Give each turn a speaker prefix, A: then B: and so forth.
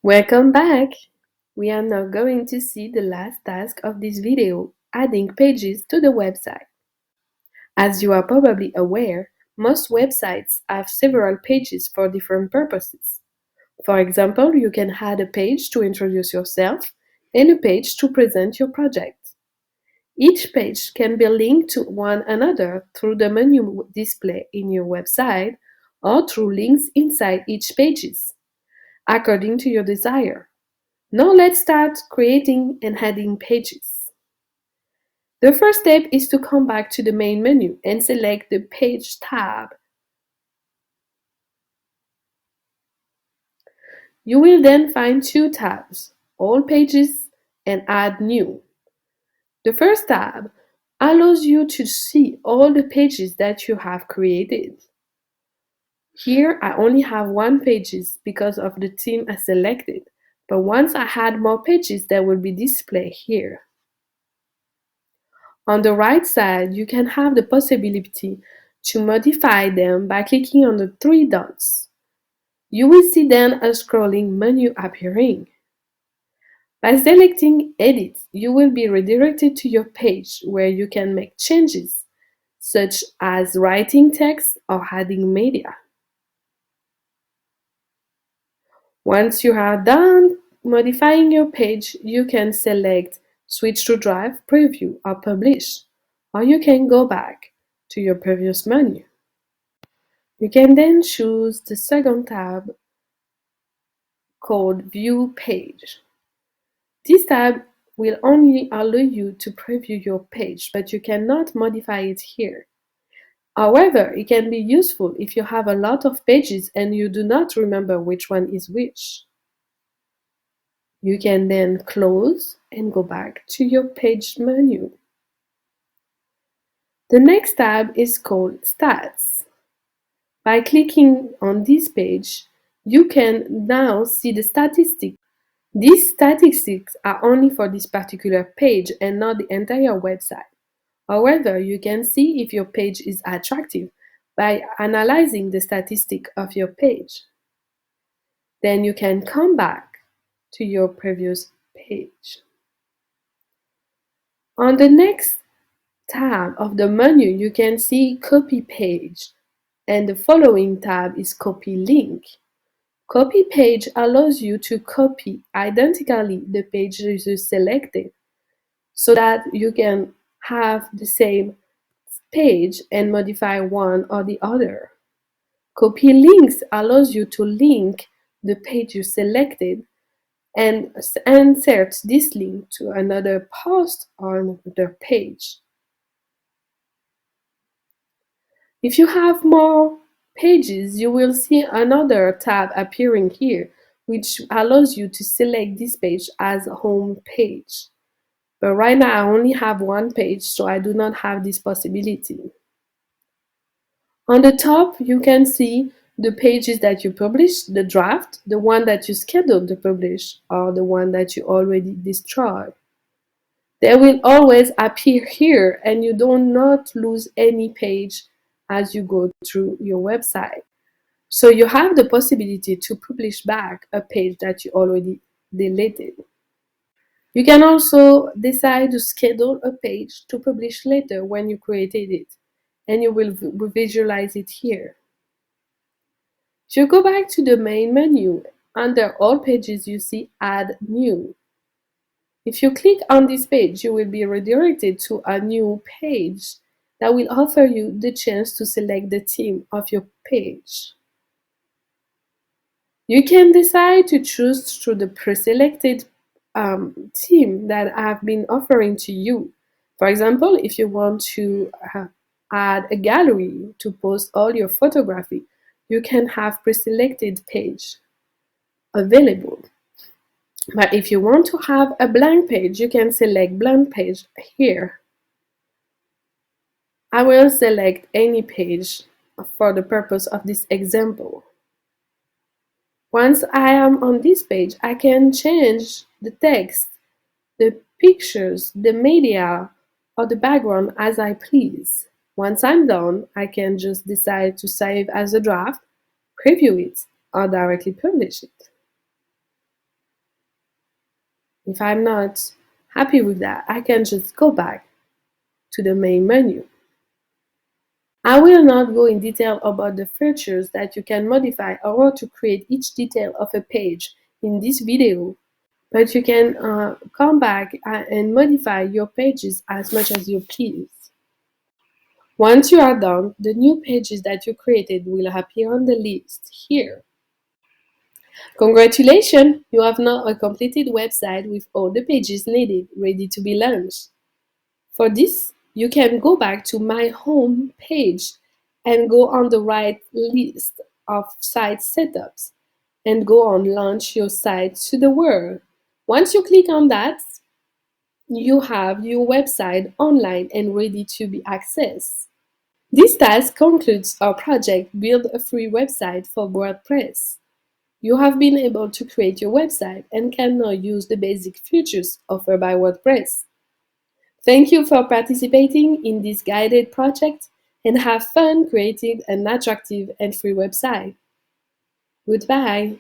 A: Welcome back! We are now going to see the last task of this video, adding pages to the website. As you are probably aware, most websites have several pages for different purposes. For example, you can add a page to introduce yourself and a page to present your project. Each page can be linked to one another through the menu display in your website or through links inside each pages, according to your desire. Now let's start creating and adding pages. The first step is to come back to the main menu and select the Page tab. You will then find two tabs, All Pages and Add New. The first tab allows you to see all the pages that you have created. Here I only have one pages because of the theme I selected, but once I add more pages, they will be displayed here. On the right side, you can have the possibility to modify them by clicking on the three dots. You will see then a scrolling menu appearing. By selecting Edit, you will be redirected to your page where you can make changes, such as writing text or adding media. Once you are done modifying your page, you can select Switch to Drive, Preview, or Publish, or you can go back to your previous menu. You can then choose the second tab called View Page. This tab will only allow you to preview your page, but you cannot modify it here. However, it can be useful if you have a lot of pages and you do not remember which one is which. You can then close and go back to your page menu. The next tab is called Stats. By clicking on this page, you can now see the statistics. These statistics are only for this particular page and not the entire website. However, you can see if your page is attractive by analyzing the statistic of your page. Then you can come back to your previous page. On the next tab of the menu, you can see Copy Page, and the following tab is Copy Link. Copy Page allows you to copy identically the pages you selected so that you can have the same page and modify one or the other. Copy Links allows you to link the page you selected and insert this link to another post or another page. If you have more pages, you will see another tab appearing here, which allows you to select this page as a home page. But right now I only have one page, so I do not have this possibility. On the top, you can see the pages that you published, the draft, the one that you scheduled to publish, or the one that you already destroyed. They will always appear here and you do not lose any page as you go through your website. So you have the possibility to publish back a page that you already deleted. You can also decide to schedule a page to publish later when you created it, and you will visualize it here. If you go back to the main menu, under All Pages you see Add New. If you click on this page, you will be redirected to a new page that will offer you the chance to select the theme of your page. You can decide to choose through the pre-selected theme that I've been offering to you. For example, if you want to add a gallery to post all your photography, you can have pre-selected page available. But if you want to have a blank page, you can select blank page here. I will select any page for the purpose of this example. Once I am on this page, I can change the text, the pictures, the media, or the background as I please. Once I'm done, I can just decide to save as a draft, preview it, or directly publish it. If I'm not happy with that, I can just go back to the main menu. I will not go in detail about the features that you can modify or to create each detail of a page in this video, but you can come back and modify your pages as much as you please. Once you are done, the new pages that you created will appear on the list here. Congratulations! You have now a completed website with all the pages needed, ready to be launched. For this, you can go back to My Home page and go on the right list of site setups and go on Launch Your Site to the World. Once you click on that, you have your website online and ready to be accessed. This task concludes our project Build a Free Website for WordPress. You have been able to create your website and can now use the basic features offered by WordPress. Thank you for participating in this guided project and have fun creating an attractive and free website. Goodbye.